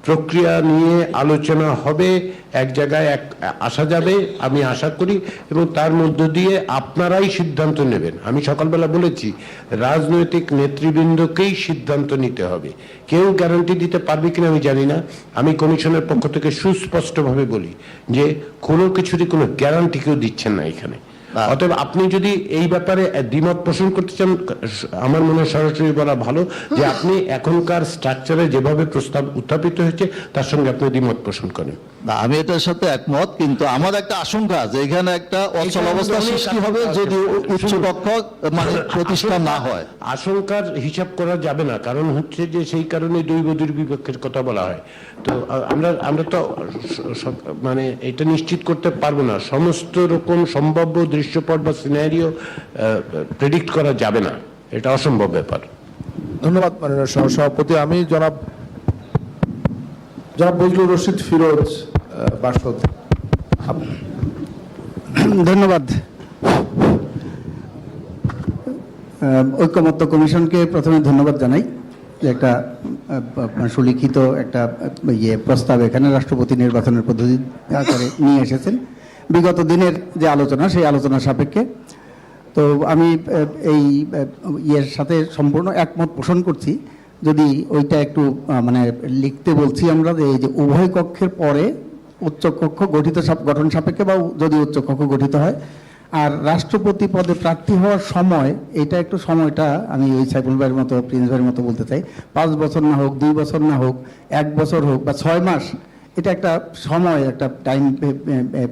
প্রক্রিয়া নিয়ে আলোচনা হবে, এক জায়গায় আসা যাবে আমি আশা করি, এবং তার মধ্য দিয়ে আপনারাই সিদ্ধান্ত নেবেন। আমি সকালবেলা বলেছি রাজনৈতিক নেতৃবৃন্দকেই সিদ্ধান্ত নিতে হবে, কেউ গ্যারান্টি দিতে পারবে কিনা আমি জানি না। আমি কমিশনের পক্ষ থেকে সুস্পষ্টভাবে বলি যে কোনো কিছুরই কোনো গ্যারান্টি কেউ দিচ্ছেন না এখানে। অতএব আপনি যদি এই ব্যাপারে দ্বিমত পোষণ করতে চান, আমার মনে হয় সরাসরি বলা ভালো যে আপনি এখনকার স্ট্রাকচারে যেভাবে প্রস্তাব উত্থাপিত হয়েছে তার সঙ্গে আপনি দ্বিমত পোষণ করেন। না, আমি এটার সাথে একমত, কিন্তু আমার একটা আশঙ্কা যে এখানে একটা অচল অবস্থা সৃষ্টি হবে যদি উচ্চকক্ষ মানে প্রতিষ্ঠা না হয়। আশঙ্কার হিসাব করা যাবে না, কারণ হচ্ছে যে সেই কারণে দৈবদীর বিপক্ষের কথা বলা হয়। তো আমরা তো মানে এটা নিশ্চিত করতে পারবো না, সমস্ত রকম সম্ভাব্য দৃশ্যপট বা সিনারিও প্রেডিক্ট করা যাবে না, এটা অসম্ভব ব্যাপার। ধন্যবাদ মাননীয় সভাপতি। আমি জনাব বজলুর রশিদ ফিরোজ বাসদ। ধন্যবাদ। ঐকমত্য কমিশনকে প্রথমে ধন্যবাদ জানাই যে একটা সুলিখিত একটা প্রস্তাব এখানে রাষ্ট্রপতি নির্বাচনের পদ্ধতি আকারে নিয়ে এসেছেন বিগত দিনের যে আলোচনা, সেই আলোচনার সাপেক্ষে। তো আমি এই ইয়ের সাথে সম্পূর্ণ একমত পোষণ করছি। যদি ওইটা একটু মানে লিখতে বলছি আমরা যে এই যে উভয় কক্ষের পরে উচ্চকক্ষ গঠন সাপেক্ষে বা যদি উচ্চকক্ষ গঠিত হয়, আর রাষ্ট্রপতি পদে প্রার্থী হওয়ার সময় এটা একটু সময়টা আমি ওই সাইফুল ভাইয়ের মতো, প্রিন্স ভাইয়ের মতো বলতে চাই, 5 বছর না হোক, 2 বছর না হোক, 1 বছর হোক বা 6 মাস, এটা একটা সময়, একটা টাইম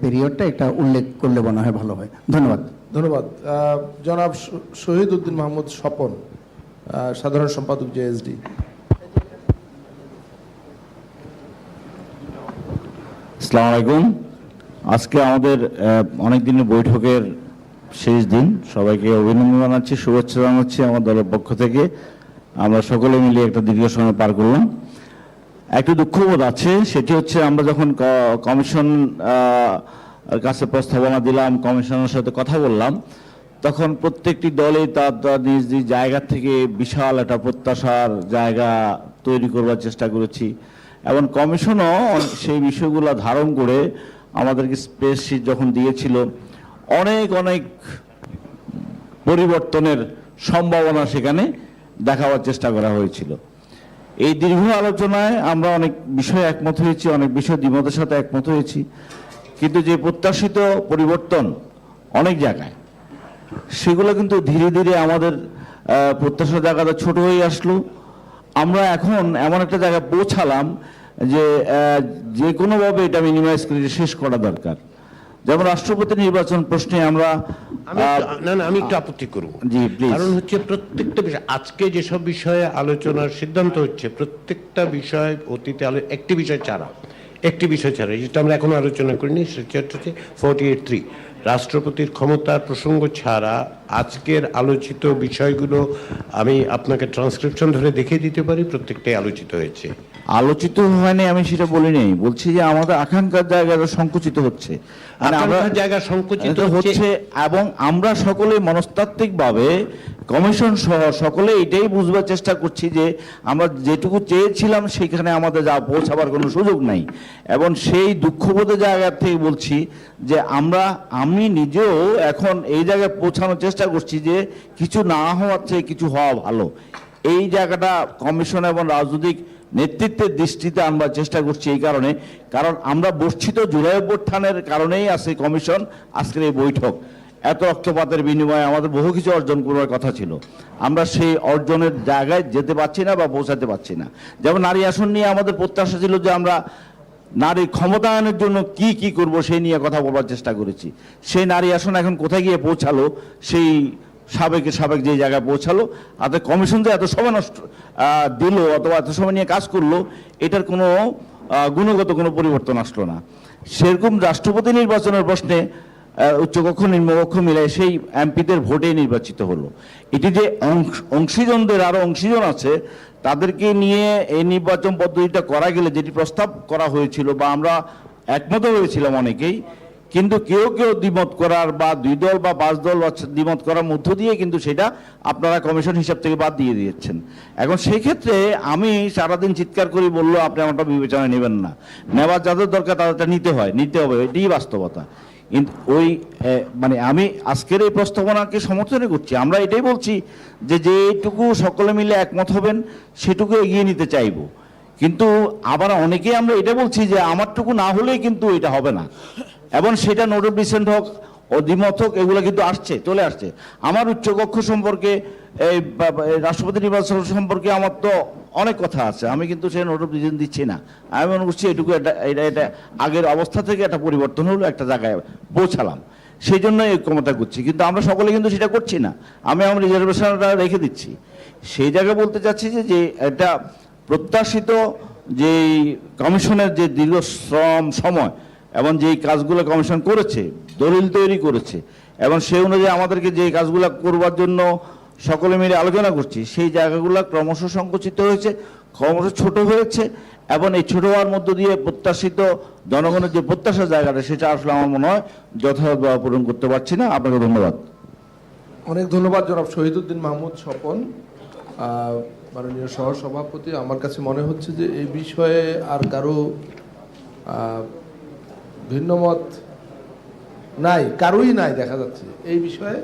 পিরিয়ডটা একটা উল্লেখ করলে মনে হয় ভালো হয়। ধন্যবাদ। ধন্যবাদ। জনাব শহীদ উদ্দিন মাহমুদ স্বপন, সাধারণ সম্পাদক জেএসডি। আসসালামু আলাইকুম। আজকে আমাদের অনেক দিনের বৈঠকের শেষ দিন। সবাইকে অভিনন্দন জানাচ্ছি, শুভেচ্ছা জানাচ্ছি আমার দলের পক্ষ থেকে। আমরা সকলে মিলে একটা দীর্ঘ সময় পার করলাম। একটু দুঃখবোধ আছে, সেটি হচ্ছে আমরা যখন কমিশন কাছে প্রস্তাবনা দিলাম, কমিশনের সাথে কথা বললাম, তখন প্রত্যেকটি দলই তার নিজ নিজ জায়গা থেকে বিশাল একটা প্রত্যাশার জায়গা তৈরি করবার চেষ্টা করেছি, এবং কমিশনও সেই বিষয়গুলো ধারণ করে আমাদেরকে স্পেস শিট যখন দিয়েছিল, অনেক অনেক পরিবর্তনের সম্ভাবনা সেখানে দেখাবার চেষ্টা করা হয়েছিল। এই দীর্ঘ আলোচনায় আমরা অনেক বিষয়ে একমত হয়েছি, অনেক বিষয় দ্বিমতের সাথে একমত হয়েছি, কিন্তু যে প্রত্যাশিত পরিবর্তন অনেক জায়গায়, সেগুলো কিন্তু ধীরে ধীরে আমাদের প্রত্যাশার জায়গাটা ছোট হয়ে আসলো। আমরা এখন এমন একটা জায়গায় পৌঁছালাম যে কোনোভাবে এটা মিনিমাইজ করে শেষ করা দরকার। যেমন রাষ্ট্রপতি নির্বাচন প্রশ্নে আমরা আমি একটু আপত্তি করব। জি, প্লিজ। কারণ হচ্ছে প্রত্যেকটা বিষয়, আজকে যেসব বিষয়ে আলোচনার সিদ্ধান্ত হচ্ছে, প্রত্যেকটা বিষয় অতীতে একটি বিষয় ছাড়া, যেটা আমরা এখনো আলোচনা করিনি, সেটা হচ্ছে 48(3) রাষ্ট্রপতির ক্ষমতার প্রসঙ্গ ছাড়া আজকের আলোচিত বিষয়গুলো আমি আপনাকে ট্রান্সক্রিপশন ধরে দেখিয়ে দিতে পারি, প্রত্যেকটাই আলোচিত হয়েছে। আলোচিত হয়নি আমি সেটা বলি নাই, বলছি যে আমাদের আকাঙ্ক্ষার জায়গাটা সংকুচিত হচ্ছে, জায়গা সংকুচিত হচ্ছে, এবং আমরা সকলে মনস্তাত্ত্বিকভাবে কমিশন সহ সকলে এটাই বুঝবার চেষ্টা করছি যে আমরা যেটুকু চেয়েছিলাম সেখানে আমাদের যা পৌঁছাবার কোনো সুযোগ নাই, এবং সেই দুঃখবোধের জায়গা থেকে বলছি যে আমি নিজেও এখন এই জায়গায় পৌঁছানোর চেষ্টা করছি যে কিছু না হওয়ার চেয়ে কিছু হওয়া ভালো। এই জায়গাটা কমিশন এবং রাজনৈতিক নেতৃত্বের দৃষ্টিতে আমরা চেষ্টা করছি, এই কারণ আমরা বর্ষিত জুলাই অভ্যুত্থানের কারণেই আছে কমিশন, আজকের এই বৈঠক। এত রক্তপাতের বিনিময়ে আমাদের বহু কিছু অর্জন করার কথা ছিল, আমরা সেই অর্জনের জায়গায় যেতে পারছি না বা পৌঁছাতে পারছি না। যেমন নারী আসন নিয়ে আমাদের প্রত্যাশা ছিল যে আমরা নারী ক্ষমতায়নের জন্য কি করব সেই নিয়ে কথা বলার চেষ্টা করেছি। সেই নারী আসন এখন কোথায় গিয়ে পৌঁছালো, সেই সাবেক যে জায়গায় পৌঁছালো, আর কমিশন যে এত সময় নষ্ট দিল অথবা এত সময় নিয়ে কাজ করলো, এটার কোনো গুণগত কোনো পরিবর্তন আসলো না। সেরকম রাষ্ট্রপতি নির্বাচনের প্রশ্নে উচ্চকক্ষ নিম্নকক্ষ মিলে সেই এমপিদের ভোটে নির্বাচিত হলো। এটি যে অংশীজনদের আরো অংশীজন আছে তাদেরকে নিয়ে এই নির্বাচন পদ্ধতিটা করা গেলে, যেটি প্রস্তাব করা হয়েছিল বা আমরা একমত হয়েছিলাম অনেকেই, কিন্তু কেউ কেউ দ্বিমত করার বা 2 দল বা 5 দল দ্বিমত করার মধ্য দিয়ে কিন্তু সেটা আপনারা কমিশন হিসাব থেকে বাদ দিয়ে দিয়েছেন। এখন সেই ক্ষেত্রে আমি সারাদিন চিৎকার করি বললো আপনি আমারটা বিবেচনায় নেবেন না, নেওয়ার যাদের দরকার তাদেরটা নিতে হবে, এটাই বাস্তবতা। কিন্তু ওই মানে আমি আজকের এই প্রস্তাবনাকে সমর্থন করছি। আমরা এটাই বলছি যে যেটুকু সকলে মিলে একমত হবেন সেটুকু এগিয়ে নিতে চাইবো, কিন্তু আবার অনেকেই আমরা এটা বলছি যে আমারটুকু না হলেই কিন্তু এটা হবে না, এবং সেটা নোট অফ ডিসেন্ট হোক ও দ্বিমত হোক এগুলো কিন্তু চলে আসছে। আমার উচ্চকক্ষ সম্পর্কে এই রাষ্ট্রপতি নির্বাচন সম্পর্কে আমার তো অনেক কথা আছে, আমি কিন্তু সেই নোট অফ ডিসেন্ট দিচ্ছি না। আমি মনে করছি এটুকু এটা আগের অবস্থা থেকে একটা পরিবর্তন হলো, একটা জায়গায় পৌঁছালাম, সেই জন্য এই ক্ষমতা করছি। কিন্তু আমরা সকলে কিন্তু সেটা করছি না, আমি আমার রিজার্ভেশনটা রেখে দিচ্ছি। সেই জায়গায় বলতে চাচ্ছি যে এটা প্রত্যাশিত যে কমিশনের যে দীর্ঘ সময় এবং যেই কাজগুলো কমিশন করেছে, দলিল তৈরি করেছে, এবং সেই অনুযায়ী আমাদেরকে যে কাজগুলো করবার জন্য সকলে মিলে আলোচনা করছি, সেই জায়গাগুলো ক্রমশ সংকুচিত হয়েছে, ক্রমশ ছোট হয়েছে, এবং এই ছোট হওয়ার মধ্য দিয়ে প্রত্যাশিত জনগণের যে প্রত্যাশার জায়গাটা সেটা আসলে আমার মনে হয় যথাযথভাবে পূরণ করতে পারছি না। আপনাকে ধন্যবাদ। অনেক ধন্যবাদ জনাব শহীদুদ্দিন মাহমুদ স্বপন, মাননীয় সহসভাপতি। আমার কাছে মনে হচ্ছে যে এই বিষয়ে আর কারো ভিন্নমত নাই, কারোই নাই দেখা যাচ্ছে এই বিষয়ে।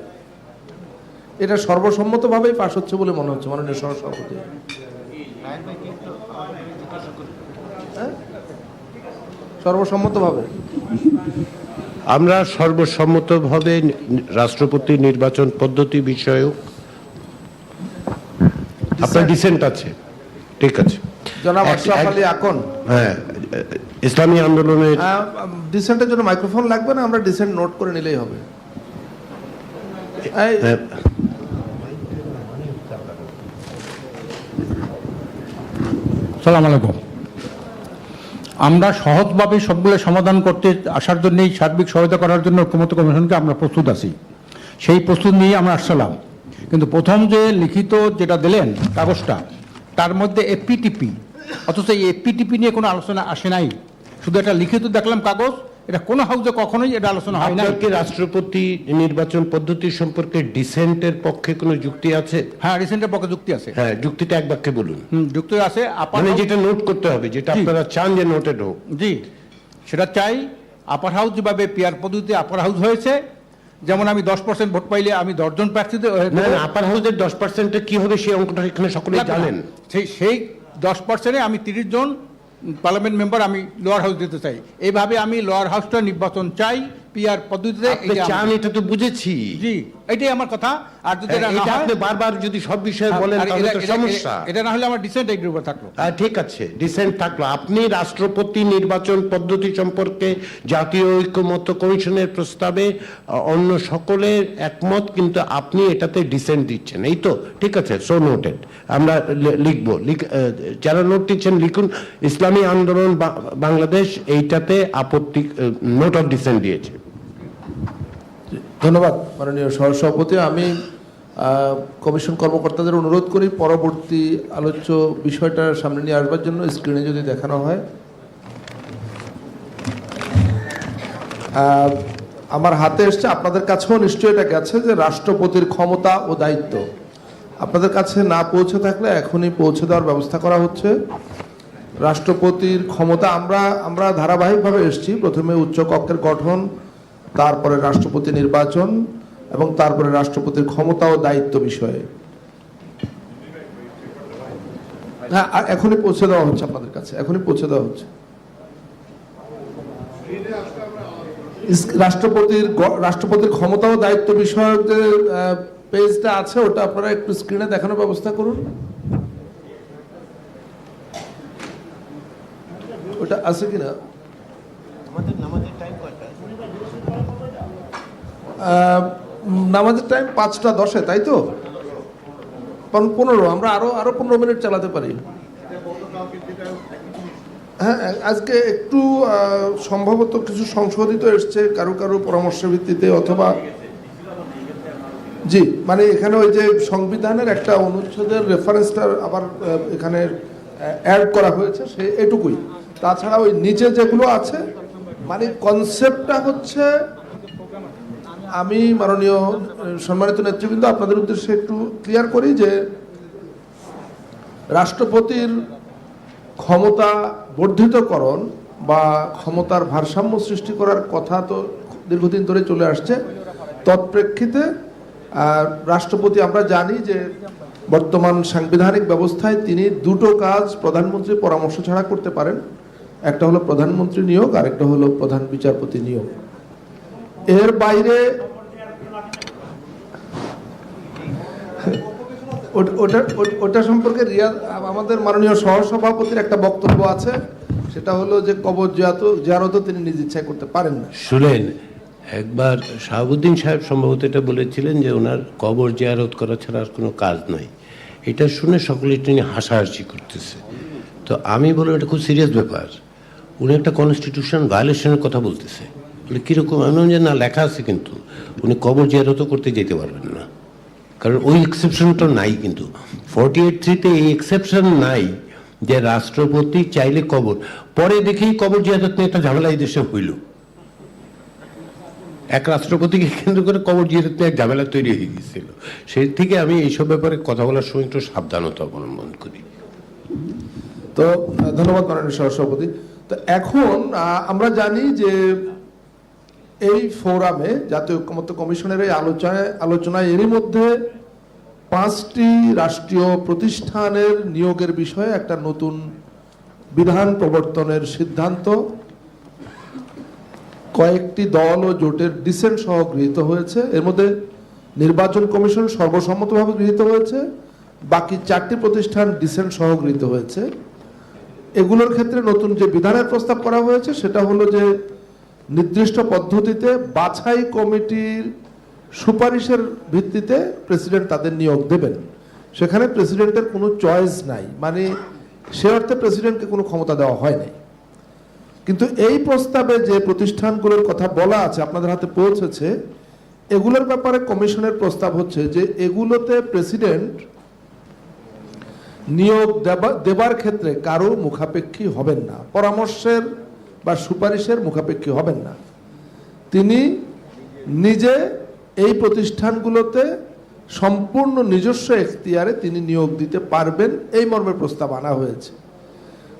এটা সর্বসম্মতভাবেই পাশ হচ্ছে বলে মনে হচ্ছে মাননীয় সহসভাপতি। হ্যাঁ? সর্বসম্মতভাবে আমরা সর্বসম্মতভাবে রাষ্ট্রপতি নির্বাচন পদ্ধতি বিষয়ক আপনার ডিসেন্ট আছে, ঠিক আছে। জনাব আশরাফ আলী আকন, হ্যাঁ, ইসলামী আন্দোলনের ডিসেন্টের জন্য মাইক্রোফোন লাগবে না, আমরা ডিসেন্ট নোট করে নিলেই হবে। সালাম আলাইকুম। আমরা সহজভাবে সবগুলো সমাধান করতে আসার জন্যই সার্বিক সহায়তা করার জন্য ঐক্যমত্য কমিশনকে আমরা প্রস্তুত আছি, সেই প্রস্তুত নিয়ে আমরা আসলাম। কিন্তু প্রথম যে লিখিত যেটা দিলেন কাগজটা, তার মধ্যে এপিটিপি, অথচ এই এপিটিপি নিয়ে কোনো আলোচনা আসে নাই, শুধু একটা লিখিত দেখলাম কাগজ, এটা কোনো হাউসে কখনোই এটা আলোচনা হয় না। আপনার কি রাষ্ট্রপতি নির্বাচন পদ্ধতি সম্পর্কে ডিসেন্টের পক্ষে কোনো যুক্তি আছে? হ্যাঁ, রিসেন্টের পক্ষে যুক্তি আছে। হ্যাঁ, যুক্তিটা এক বাক্যে বলুন। যুক্তি আছে, মানে যেটা নোট করতে হবে, যেটা আপনারা চান যে নোটেড হোক। জি, সেটা চাই। আপার হাউস যেভাবে পিয়ার পদ্ধতিতে আপার হাউস হয়েছে, যেমন আমি 10% ভোট পাইলে আমি 10 জন প্রার্থীতে না, আপার হাউসের 10% কি হবে সেই অঙ্কটা এখানে সকলেই জানেন। সেই 10%-এ আমি 30 জন পার্লামেন্ট মেম্বার আমি লোয়ার হাউস দিতে চাই। এইভাবে আমি লোয়ার হাউসটা নির্বাচন চাই পিয়ার পদ্ধতিতে। আপনি চান, এটা তো বুঝেছি। জি, এটাই আমার কথা। আর যদি এটা না হয়, আপনি বারবার যদি সব বিষয়ে বলেন তাহলে তো সমস্যা। এটা না হলে আমার ডিসেন্ট এগ্রি উপর থাকলো। ঠিক আছে, ডিসেন্ট থাকলো। আপনি রাষ্ট্রপতি নির্বাচন পদ্ধতি সম্পর্কে জাতীয় ঐক্যমত্য কমিশনের প্রস্তাবে অন্য সকলের একমত, কিন্তু আপনি এটাতে ডিসেন্ট দিচ্ছেন, এই তো? ঠিক আছে, সো নোটেড। আমরা লিখবো, যারা নোট দিচ্ছেন লিখুন, ইসলামী আন্দোলন বাংলাদেশ এইটাতে আপত্তি, নোট অফ ডিসেন্ট দিয়েছে। ধন্যবাদ মাননীয় সহসভাপতি। আমি কমিশন কর্মকর্তাদের অনুরোধ করি পরবর্তী আলোচ্য বিষয়টা সামনে নিয়ে আসবার জন্য স্ক্রিনে যদি দেখানো হয়। আমার হাতে এসছে, আপনাদের কাছেও নিশ্চয়ই এটা গেছে, যে রাষ্ট্রপতির ক্ষমতা ও দায়িত্ব। আপনাদের কাছে না পৌঁছে থাকলে এখনই পৌঁছে দেওয়ার ব্যবস্থা করা হচ্ছে। রাষ্ট্রপতির ক্ষমতা আমরা ধারাবাহিকভাবে এসেছি, প্রথমে উচ্চকক্ষের গঠন, তারপরে রাষ্ট্রপতি নির্বাচন, এবং তারপরে রাষ্ট্রপতির ক্ষমতা ও দায়িত্ব বিষয়ে। হ্যাঁ, এখনই পৌঁছে দেওয়া হচ্ছে আপনাদের কাছে, এখনই পৌঁছে দেওয়া হচ্ছে। রাষ্ট্রপতির ক্ষমতা ও দায়িত্ব বিষয়ক যে পেজটা আছে, ওটা আপনারা একটু স্ক্রিনে দেখানোর ব্যবস্থা করুন। ওটা আছে কিনা? নামাজের টাইম 5:10, তাই তো? 15, আমরা আরো 15 মিনিট চালাতে পারি। হ্যাঁ, আজকে একটু সম্ভবত কিছু সংশোধিত এসছে কারো পরামর্শের ভিত্তিতে, অথবা জি, মানে এখানে ওই যে সংবিধানের একটা অনুচ্ছেদের রেফারেন্সটা আবার এখানে অ্যাড করা হয়েছে, সে এটুকুই। তাছাড়া ওই নিচে যেগুলো আছে মানে কনসেপ্টটা হচ্ছে, আমি মাননীয় সম্মানিত নেতৃবৃন্দ আপনাদের উদ্দেশ্যে একটু ক্লিয়ার করি যে রাষ্ট্রপতির ক্ষমতা বর্ধিতকরণ বা ক্ষমতার ভারসাম্য সৃষ্টি করার কথা তো দীর্ঘদিন ধরে চলে আসছে। তৎপ্রেক্ষিতে রাষ্ট্রপতি, আমরা জানি যে বর্তমান সাংবিধানিক ব্যবস্থায় তিনি দুটো কাজ প্রধানমন্ত্রীর পরামর্শ ছাড়া করতে পারেন, একটা হলো প্রধানমন্ত্রী নিয়োগ, আরেকটা হলো প্রধান বিচারপতি নিয়োগ। এর বাইরে ওটা সম্পর্কে আমাদের মাননীয় সহসভাপতির একটা বক্তব্য আছে, সেটা হলো যে কবর জিয়ারত তিনি নিজ ইচ্ছায় করতে পারেন না। শুনেন, একবার শাহাবুদ্দিন সাহেব সম্ভবত এটা বলেছিলেন যে ওনার কবর জিয়ারত করা ছাড়া আর কোনো কাজ নাই। এটা শুনে সকলে এটা নিয়ে হাসাহাসি করতেছে। তো আমি বললাম এটা খুব সিরিয়াস ব্যাপার, উনি একটা কনস্টিটিউশন ভায়োলেশনের কথা বলতেছে। বলে কীরকম? আমি বললাম যে না, লেখা আছে কিন্তু উনি কবর জিয়ারতও করতে যেতে পারবেন না, কারণ ওই এক্সেপশনটা নাই। কিন্তু 48(3)তে এই এক্সেপশন নাই যে রাষ্ট্রপতি চাইলে কবর। পরে দেখেই কবর জিয়ারত নিয়ে একটা ঝামেলা এই দেশে হইল, এক রাষ্ট্রপতিকে কেন্দ্র করে কবর জিয়ারত নিয়ে এক ঝামেলা তৈরি হয়ে গিয়েছিল। সেই থেকে আমি এইসব ব্যাপারে কথা বলার সময় একটু সাবধানতা অবলম্বন করি। তো ধন্যবাদ মাননীয় সহসভাপতি। তো এখন আমরা জানি যে এই ফোরামে, জাতীয় ঐক্যমত্য কমিশনের এই আলোচনায় এরই মধ্যে 5টি রাষ্ট্রীয় প্রতিষ্ঠানের নিয়োগের বিষয়ে একটা নতুন বিধান প্রবর্তনের সিদ্ধান্ত কয়েকটি দল ও জোটের ডিসেন্ট সহ গৃহীত হয়েছে। এর মধ্যে নির্বাচন কমিশন সর্বসম্মতভাবে গৃহীত হয়েছে, বাকি 4টি প্রতিষ্ঠান ডিসেন্ট সহ গৃহীত হয়েছে। এগুলোর ক্ষেত্রে নতুন যে বিধানের প্রস্তাব করা হয়েছে সেটা হলো যে নির্দিষ্ট পদ্ধতিতে বাছাই কমিটির সুপারিশের ভিত্তিতে প্রেসিডেন্ট তাদের নিয়োগ দেবেন। সেখানে প্রেসিডেন্টের কোনো চয়েস নাই, মানে সে অর্থে প্রেসিডেন্টকে কোনো ক্ষমতা দেওয়া হয় নাই। কিন্তু এই প্রস্তাবে যে প্রতিষ্ঠানগুলোর কথা বলা আছে, আপনাদের হাতে পৌঁছেছে, এগুলোর ব্যাপারে কমিশনের প্রস্তাব হচ্ছে যে এগুলোতে প্রেসিডেন্ট নিয়োগ দেবার ক্ষেত্রে কারো মুখাপেক্ষী হবেন না, পরামর্শের বা সুপারিশের মুখাপেক্ষী হবেন না। তিনি নিজে এই প্রতিষ্ঠানগুলোতে সম্পূর্ণ নিজস্ব এখতিয়ারে তিনি নিয়োগ দিতে পারবেন, এই মর্মে প্রস্তাব আনা হয়েছে।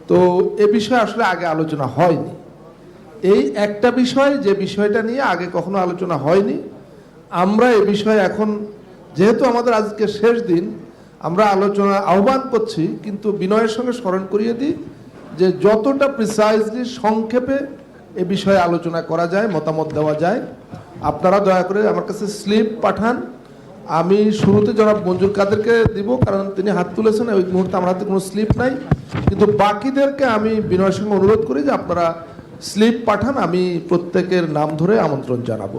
তো এ বিষয়ে আসলে আগে আলোচনা হয়নি। এই একটা বিষয়, যে বিষয়টা নিয়ে আগে কখনো আলোচনা হয়নি, আমরা এ বিষয়ে এখন, যেহেতু আমাদের আজকে শেষ দিন, আমরা আলোচনা আহ্বান করছি, কিন্তু বিনয়ের সঙ্গে স্মরণ করিয়ে দিই যে যতটা প্রিসাইজলি সংক্ষেপে এ বিষয়ে আলোচনা করা যায়, মতামত দেওয়া যায়, আপনারা দয়া করে আমার কাছে স্লিপ পাঠান। আমি শুরুতে জনাব মঞ্জুর কাদেরকে দিব, কারণ তিনি হাত তুলেছেন, ওই মুহূর্তে আমার হাতে কোনো স্লিপ নাই। কিন্তু বাকিদেরকে আমি বিনয়ের সঙ্গে অনুরোধ করি যে আপনারা স্লিপ পাঠান, আমি প্রত্যেকের নাম ধরে আমন্ত্রণ জানাবো।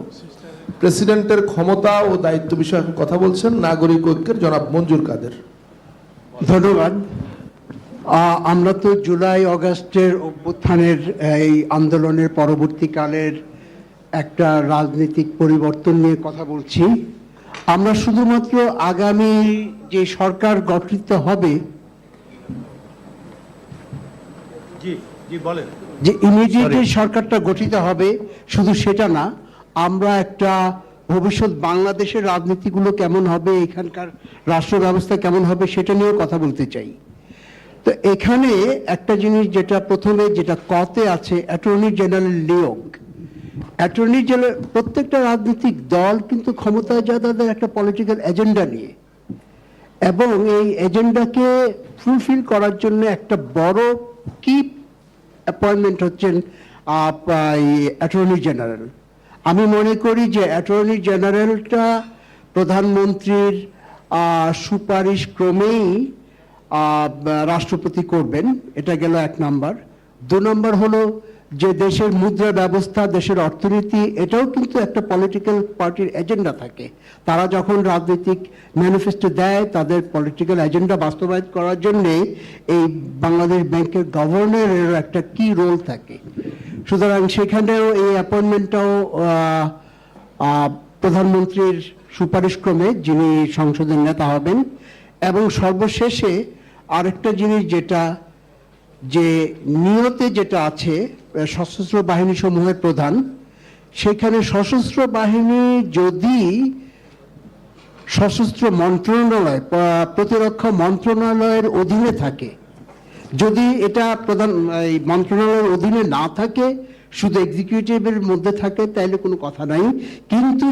প্রেসিডেন্টের ক্ষমতা ও দায়িত্ব বিষয়ে এখন কথা বলছেন নাগরিক ঐক্যের জনাব মঞ্জুর কাদের। ধন্যবাদ। আমরা তো জুলাই আগস্টের অভ্যুত্থানের এই আন্দোলনের পরবর্তীকালের একটা রাজনৈতিক পরিবর্তন নিয়ে কথা বলছি। আমরা শুধুমাত্র আগামী যে সরকার গঠিত হবে, যে ইমিডিয়েটলি সরকারটা গঠিত হবে, শুধু সেটা না, আমরা একটা ভবিষ্যৎ বাংলাদেশের রাজনীতিগুলো কেমন হবে, এখানকার রাষ্ট্র ব্যবস্থা কেমন হবে, সেটা নিয়েও কথা বলতে চাই। তো এখানে একটা জিনিস যেটা প্রথমে যেটা কতে আছে, অ্যাটর্নি জেনারেল নিয়োগ। অ্যাটর্নি জেনারেল, প্রত্যেকটা রাজনৈতিক দল কিন্তু ক্ষমতায় যায় তাদের একটা পলিটিক্যাল এজেন্ডা নিয়ে, এবং এই এজেন্ডাকে ফুলফিল করার জন্য একটা বড় কি অ্যাপয়েন্টমেন্ট হচ্ছেন অ্যাটর্নি জেনারেল। আমি মনে করি যে অ্যাটর্নি জেনারেলটা প্রধানমন্ত্রীর সুপারিশ ক্রমেই রাষ্ট্রপতি করবেন, এটা গেল 1 নম্বর। 2 নম্বর হলো যে দেশের মুদ্রা ব্যবস্থা, দেশের অর্থনীতি, এটাও কিন্তু একটা পলিটিক্যাল পার্টির এজেন্ডা থাকে। তারা যখন রাজনৈতিক ম্যানিফেস্টো দেয়, তাদের পলিটিক্যাল এজেন্ডা বাস্তবায়ন করার জন্যে এই বাংলাদেশ ব্যাংকের গভর্নরেরও একটা কি রোল থাকে। সুতরাং সেখানেও এই অ্যাপয়েন্টমেন্টটাও প্রধানমন্ত্রীর সুপারিশক্রমে, যিনি সংসদের নেতা হবেন। এবং সর্বশেষে আরেকটা জিনিস যেটা যে নিয়তে যেটা আছে সশস্ত্র বাহিনী সমূহের প্রধান, সেখানে সশস্ত্র বাহিনী যদি সশস্ত্র মন্ত্রণালয় প্রতিরক্ষা মন্ত্রণালয়ের অধীনে থাকে, যদি এটা প্রধান এই মন্ত্রণালয়ের অধীনে না থাকে, শুধু এক্সিকিউটিভের মধ্যে থাকে, তাহলে কোনো কথা নাই। কিন্তু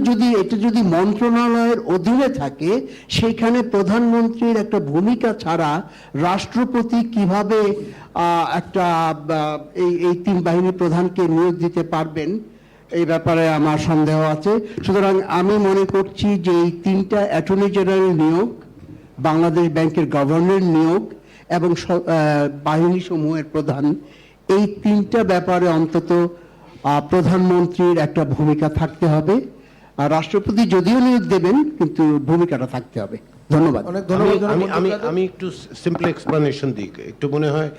যদি মন্ত্রণালয়ের অধীনে থাকে, সেইখানে প্রধানমন্ত্রীর একটা ভূমিকা ছাড়া রাষ্ট্রপতি কিভাবে একটা এই তিন বাহিনীর প্রধানকে নিয়োগ দিতে পারবেন, এই ব্যাপারে আমার সন্দেহ আছে। সুতরাং আমি মনে করছি যে এই তিনটা অ্যাটর্নি জেনারেল নিয়োগ, বাংলাদেশ ব্যাংকের গভর্নর নিয়োগ এবং বাহিনী সমূহের প্রধান, এই তিনটা ব্যাপারে অন্তত প্রধানমন্ত্রীর একটা ভূমিকা থাকতে হবে। আর রাষ্ট্রপতি যদিও নিয়োগ দেবেন, কিন্তু ভূমিকাটা থাকতে হবে। ধন্যবাদ। অনেক ধন্যবাদ। আমি একটু সিম্পল এক্সপ্লেনেশন দিই, একটু মনে হয়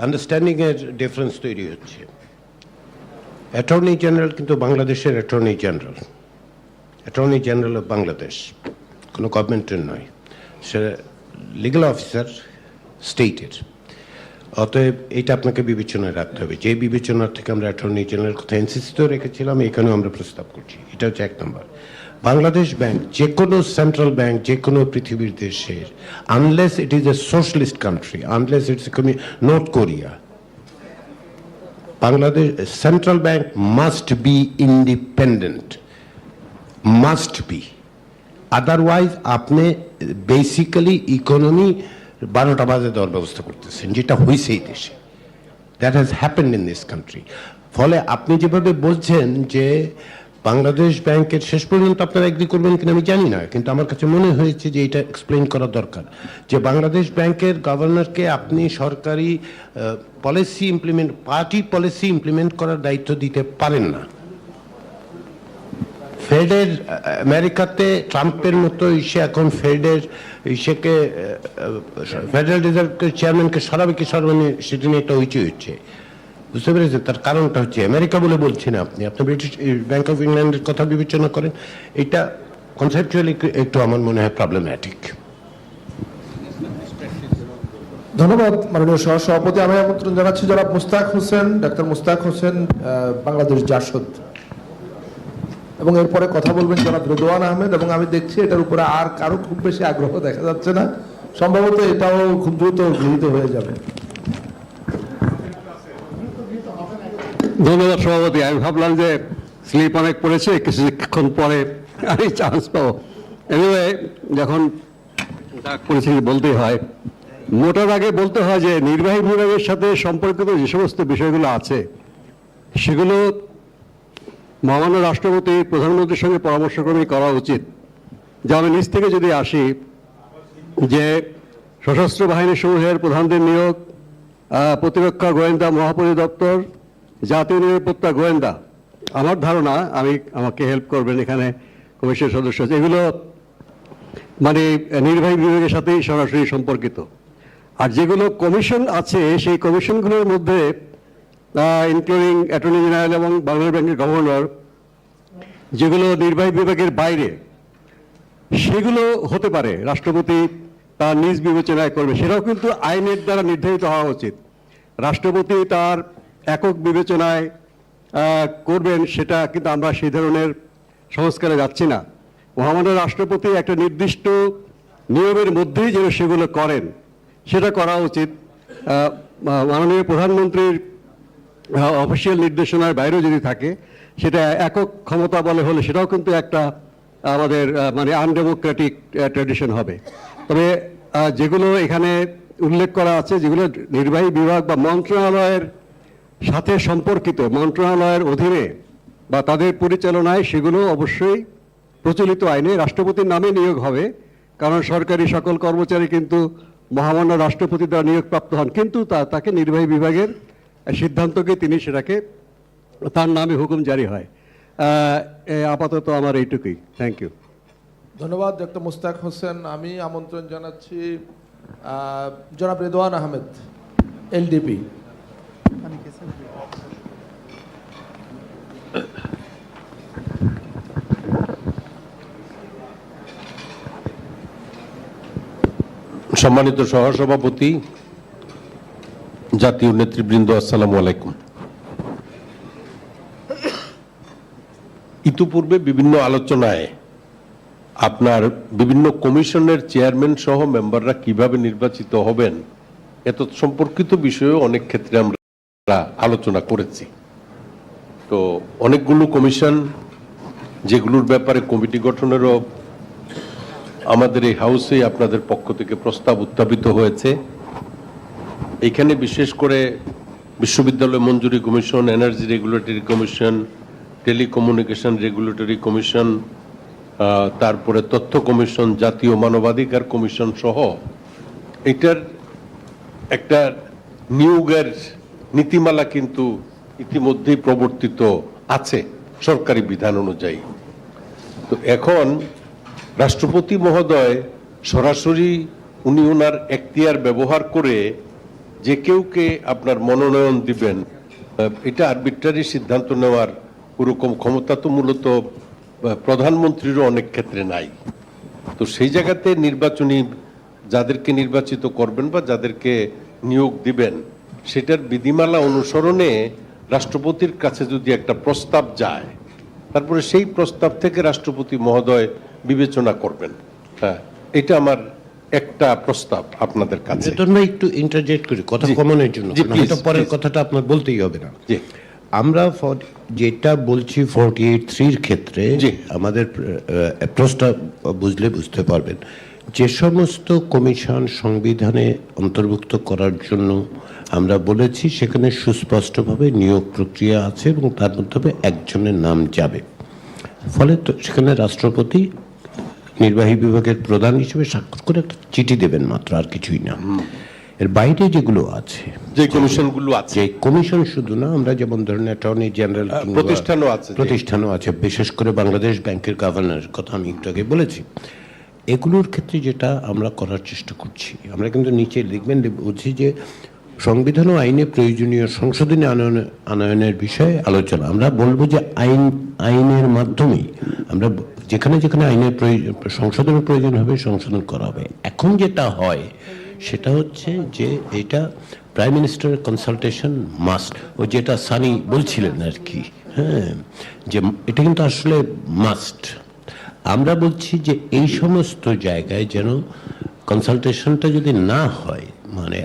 আন্ডারস্ট্যান্ডিং এর ডিফারেন্স তৈরি হচ্ছে। অ্যাটর্নি জেনারেল কিন্তু বাংলাদেশের অ্যাটর্নি জেনারেল অফ বাংলাদেশ, কোনো গভর্নমেন্টের নয়, সে লিগ্যাল অফিসার স্টেটের। অতএব এইটা আপনাকে বিবেচনায় রাখতে হবে। যে বিবেচনার থেকে আমরা অ্যাটর্নি জেনারেল কথা ইনসিস্ট রেখেছিলাম, এখানেও আমরা প্রস্তাব করছি। এটা হচ্ছে এক নম্বর। বাংলাদেশ ব্যাংক যে কোনো সেন্ট্রাল ব্যাংক যে কোনো পৃথিবীর দেশের, unless it is a socialist country, unless it's north Korea, Bangladesh central bank must be independent, must be. Otherwise আপনি বেসিক্যালি ইকোনমি 12টা বাজে দেওয়ার ব্যবস্থা করতেছেন, যেটা হয়েছে এই দেশে। That has happened in this country. ফলে আপনি যেভাবে বলছেন যে বাংলাদেশ ব্যাংকের, শেষ পর্যন্ত আপনারা এগ্রি করবেন কিনা আমি জানি না, কিন্তু আমার কাছে মনে হয়েছে যে এটা এক্সপ্লেইন করা দরকার, যে বাংলাদেশ ব্যাংকের গভর্নরকে আপনি সরকারি policy implement, party policy implement করার দায়িত্ব দিতে পারেন না। ফেডের আমেরিকাতে ট্রাম্পের মতো ইসে এখন ফেডের ইসেকে, ফেডারেল রিজার্ভের চেয়ারম্যানকে সরাবে কি সরাবে না, সেটা নিয়ে একটা হইচই হচ্ছে। বুঝতে পেরেছেন? তার কারণটা হচ্ছে আমেরিকা বলে বলছেন আপনি ব্রিটিশ ব্যাংক অফ ইংল্যান্ডের কথা বিবেচনা করেন। এটা কনসেপচুয়ালি একটু আমার মনে হয় প্রবলেম্যাটিক। ধন্যবাদ মাননীয় সহসভাপতি। আমি আমন্ত্রণ জানাচ্ছি জনাব মুস্তাক হোসেন, ডাক্তার মুস্তাক হোসেন, বাংলাদেশ জাসদ, এবং এরপরে কথা বলবেন জনাব রেদওয়ান আহমেদ। এবং আমি দেখছি এটার উপরে আর কারো খুব বেশি আগ্রহ দেখা যাচ্ছে না, সম্ভবত এটাও খুব দ্রুত গৃহীত হয়ে যাবে। ধন্যবাদ সভাপতি। আমি ভাবলাম যে স্লিপ অনেক পড়েছে, কিছুক্ষণ পরে আমি চান্স পাবো। এনিওয়ে, যখন ডাক পড়েছে বলতেই হয়, মোটার আগে বলতে হয় যে নির্বাহী বিভাগের সাথে সম্পর্কিত যে সমস্ত বিষয়গুলো আছে, সেগুলো মহামান্য রাষ্ট্রপতি প্রধানমন্ত্রীর সঙ্গে পরামর্শক্রমেই করা উচিত। যে আমি নিজ থেকে যদি আসি, যে সশস্ত্র বাহিনী সমূহের প্রধানদের নিয়োগ, প্রতিরক্ষা গোয়েন্দা মহাপরিদপ্তর, জাতীয় নিরাপত্তা গোয়েন্দা, আমার ধারণা, আমাকে হেল্প করবেন এখানে কমিশনের সদস্য, এগুলো মানে নির্বাহী বিভাগের সাথেই সরাসরি সম্পর্কিত। আর যেগুলো কমিশন আছে, সেই কমিশনগুলোর মধ্যে ইনক্লুডিং অ্যাটর্নি জেনারেল এবং বাংলাদেশ ব্যাংকের গভর্নর, যেগুলো নির্বাহী বিভাগের বাইরে, সেগুলো হতে পারে রাষ্ট্রপতি তার নিজ বিবেচনায় করবে। সেটাও কিন্তু আইনের দ্বারা নির্ধারিত হওয়া উচিত। রাষ্ট্রপতি তার একক বিবেচনায় করবেন, সেটা কিন্তু আমরা সেই ধরনের সংস্কারে যাচ্ছি না। মহামান্য রাষ্ট্রপতি একটা নির্দিষ্ট নিয়মের মধ্যেই যেন সেগুলো করেন, সেটা করা উচিত। মাননীয় প্রধানমন্ত্রীর অফিসিয়াল নির্দেশনার বাইরেও যদি থাকে, সেটা একক ক্ষমতা বলে হলে সেটাও কিন্তু একটা আমাদের মানে আনডেমোক্রেটিক ট্র্যাডিশন হবে। তবে যেগুলো এখানে উল্লেখ করা আছে, যেগুলো নির্বাহী বিভাগ বা মন্ত্রণালয়ের সাথে সম্পর্কিত, মন্ত্রণালয়ের অধীনে বা তাদের পরিচালনায়, সেগুলো অবশ্যই প্রচলিত আইনে রাষ্ট্রপতির নামে নিয়োগ হবে। কারণ সরকারি সকল কর্মচারী কিন্তু মহামান্য রাষ্ট্রপতি দ্বারা নিয়োগপ্রাপ্ত হন, কিন্তু তাকে নির্বাহী বিভাগের সিদ্ধান্তকে তিনি সেটাকে তার নামে হুকুম জারি হয়। আপাতত আমার এইটুকুই। Thank you. ধন্যবাদ ডক্টর মুস্তাক হোসেন। আমি আমন্ত্রণ জানাচ্ছি জনাব রেদওয়ান আহমেদ, এলডিপি। সম্মানিত সহসভাপতি, জাতীয় নেতৃবৃন্দ, আসসালামু আলাইকুম। ইতিপূর্বে বিভিন্ন আলোচনায় আপনার বিভিন্ন কমিশনের চেয়ারম্যান সহ মেম্বাররা কিভাবে নির্বাচিত হবেন এত সম্পর্কিত বিষয়ে অনেক ক্ষেত্রে আমরা আলোচনা করেছি। তো অনেকগুলো কমিশন যেগুলোর ব্যাপারে কমিটি গঠনেরও আমাদের এই হাউসে আপনাদের পক্ষ থেকে প্রস্তাব উত্থাপিত হয়েছে। এখানে বিশেষ করে বিশ্ববিদ্যালয় মঞ্জুরি commission, energy regulatory commission, telecommunication regulatory commission, তারপরে তথ্য কমিশন, জাতীয় মানবাধিকার কমিশন সহ এটার একটা নিয়োগের নীতিমালা কিন্তু ইতিমধ্যেই প্রবর্তিত আছে সরকারি বিধান অনুযায়ী। তো এখন রাষ্ট্রপতি মহোদয় সরাসরি উনি ওনার এখতিয়ার ব্যবহার করে যে কেউকে আপনার মনোনয়ন দিবেন, এটা আরবিট্রারি সিদ্ধান্ত নেওয়ার ওরকম ক্ষমতা তো মূলত প্রধানমন্ত্রীরও অনেক ক্ষেত্রে নাই। তো সেই জায়গাতে নির্বাচনী যাদেরকে নির্বাচিত করবেন বা যাদেরকে নিয়োগ দিবেন সেটার বিধিমালা অনুসরণে রাষ্ট্রপতির কাছে যদি একটা প্রস্তাব যায়, তারপরে সেই প্রস্তাব থেকে রাষ্ট্রপতি মহোদয় বিবেচনা করবেন। হ্যাঁ, এটা আমার একটা প্রস্তাব আপনাদের কাছে। আমরা একটু ইন্টারজেক্ট করি কথা জি। কমানোর জন্য, জি, কারণ please, এটা পরের please. কথাটা আপনার বলতেই হবে না। জি। আমরা যেটা বলছি 48(3)-র ক্ষেত্রে জি। আমাদের প্রস্তাব বুঝলে বুঝতে পারবেন যে সমস্ত কমিশন সংবিধানে অন্তর্ভুক্ত করার জন্য আমরা বলেছি সেখানে সুস্পষ্টভাবে নিয়োগ প্রক্রিয়া আছে এবং তার মধ্যে একজনের নাম যাবে। ফলে তো সেখানে রাষ্ট্রপতি নির্বাহী বিভাগের প্রধান হিসেবে স্বাক্ষর করে একটা চিঠি দেবেন মাত্র, আর কিছুই না। এর বাইরে যেগুলো আছে, যে কমিশনগুলো আছে, যে কমিশন শুধু না, আমরা যেমন ধরেন অ্যাটর্নি জেনারেল প্রতিষ্ঠানও আছে, প্রতিষ্ঠানও আছে, বিশেষ করে বাংলাদেশ ব্যাংকের গভর্নর কথা আমি একটু আগে বলেছি। এগুলোর ক্ষেত্রে যেটা আমরা করার চেষ্টা করছি, আমরা কিন্তু নিচে লিখবেন বলছি যে সংবিধান ও আইনে প্রয়োজনীয় সংশোধনী আনয়নের বিষয়ে আলোচনা। আমরা বলবো যে আইনের মাধ্যমেই আমরা যেখানে যেখানে আইনের সংশোধনের প্রয়োজন হবে সংশোধন করা হবে। এখন যেটা হয় সেটা হচ্ছে যে এটা প্রাইম মিনিস্টারের কনসালটেশন মাস্ট, ও যেটা সানি বলছিলেন আর কি, হ্যাঁ, যে এটা কিন্তু আসলে মাস্ট। আমরা বলছি যে এই সমস্ত জায়গায় যেন কনসালটেশনটা যদি না হয়, মানে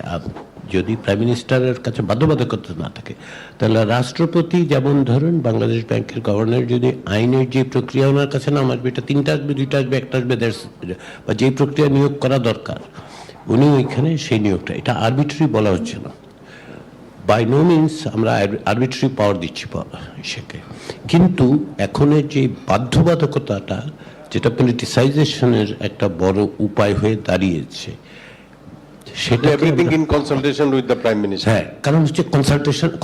যদি প্রাইম মিনিস্টারের কাছে বাধ্যবাধকতা না থাকে, তাহলে রাষ্ট্রপতি যেমন ধরুন বাংলাদেশ ব্যাংকের গভর্নর যদি আইনের যে প্রক্রিয়া ওনার কাছে নাম আসবে, এটা 3টা আসবে, 2টা আসবে, 1টা আসবে, বা যে প্রক্রিয়া নিয়োগ করা দরকার উনি ওইখানে সেই নিয়োগটা, এটা আরবিট্রারি বলা হচ্ছে না, বাই নো মিনস আমরা আরবিট্রারি পাওয়ার দিচ্ছি সেকে। কিন্তু এখনের যে বাধ্যবাধকতাটা, যেটা পলিটিসাইজেশনের একটা বড় উপায় হয়ে দাঁড়িয়েছে, সেটা everything in consultation with the prime minister. হ্যাঁ, কারণ হচ্ছে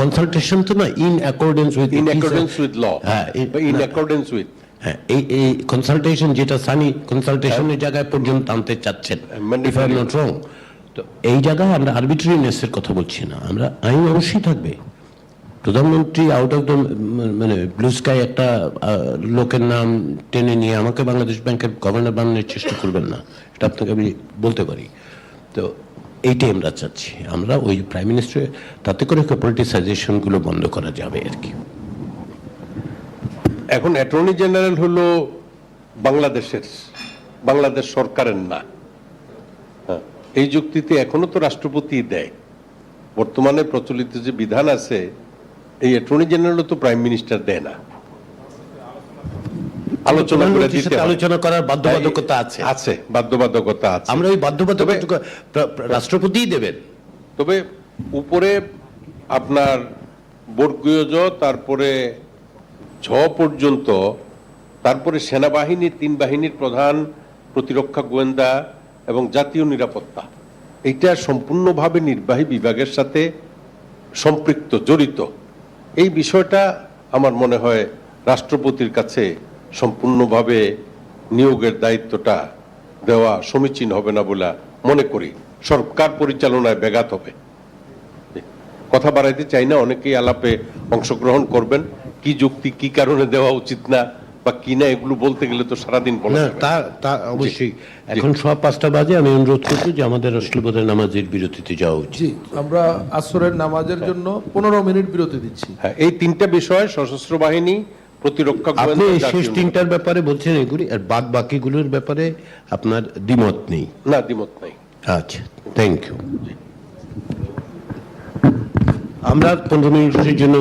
কনসালটেশন তো না, ইন অ্যাকর্ডেন্স উইথ ল, হ্যাঁ, ইন অ্যাকর্ডেন্স উইথ। হ্যাঁ, এই কনসালটেশন যেটা সানি কনসালটেশনের জায়গায় পর্যন্ত আনতে চাচ্ছেন, if I am not wrong. তো এই জায়গায় আমরা আরবিট্রারিনেসের কথা বলছি না, আমরা আইন অবশ্যই থাকবে। প্রধানমন্ত্রী আউট অফ দ্য মানে ব্লু স্কাই একটা লোকের নাম টেনে নিয়ে আমাকে বাংলাদেশ ব্যাংকের গভর্নর বানানোর চেষ্টা করবেন না, এটা আপনাকে আমি বলতে পারি। তো এইটাই আমরা চাচ্ছি, আমরা ওই প্রাইম মিনিস্টার, তাতে করে পলিটিসাইজেশনগুলো বন্ধ করা যাবে আর কি। এখন অ্যাটর্নি জেনারেল হলো বাংলাদেশ সরকারের না। হ্যাঁ, এই যুক্তিতে এখনো তো রাষ্ট্রপতি দেয়। বর্তমানে প্রচলিত যে বিধান আছে, এই অ্যাটর্নি জেনারেল তো প্রাইম মিনিস্টার দেয় না, আলোচনা করে দিতে হয়। আলোচনা করার বাধ্যবাধকতা আছে, আছে বাধ্যবাধকতা আছে। আমরা ওই বাধ্যবাধকতা রাষ্ট্রপতিই দেবেন। তবে উপরে আপনার বর্গীয় জ, তারপরে ঝ পর্যন্ত, তারপরে সেনাবাহিনীর 3 বাহিনীর প্রধান, প্রতিরক্ষা, গোয়েন্দা এবং জাতীয় নিরাপত্তা, এইটা সম্পূর্ণভাবে নির্বাহী বিভাগের সাথে সম্পৃক্ত, জড়িত। এই বিষয়টা আমার মনে হয় রাষ্ট্রপতির কাছে সম্পূর্ণভাবে নিয়োগের দায়িত্বটা দেওয়া সমীচীন হবে না বলে মনে করি। সরকার পরিচালনায় ব্যাঘাত হবে। কথা বাড়াইতে চাই না, অনেকেই আলাপে অংশগ্রহণ করবেন, কি যুক্তি, কি কারণে দেওয়া উচিত না বা বা কি না, এগুলো বলতে গেলে তো সারাদিন বলা না, যাবে না। তা অবশ্যই। এখন 5:15 বাজে, আমি অনুরোধ করবো যে আমাদের আসলে বোধহয় নামাজের বিরতিতে যাওয়া উচিত। জি, আমরা আসরের নামাজের জন্য 15 মিনিট বিরতি দিচ্ছি। হ্যাঁ, এই তিনটা বিষয়, সশস্ত্র বাহিনী, প্রতিরক্ষা, আপনি গোয়েন্দা, এই শেষ জাতীয় তিনটার ব্যাপারে বলছেন এগুলি, আর বাদ বাকিগুলোর ব্যাপারে আপনার দ্বিমত নেই? না, দ্বিমত নাই। আচ্ছা, থ্যাংক ইউ। আমরা 15 মিনিটের জন্য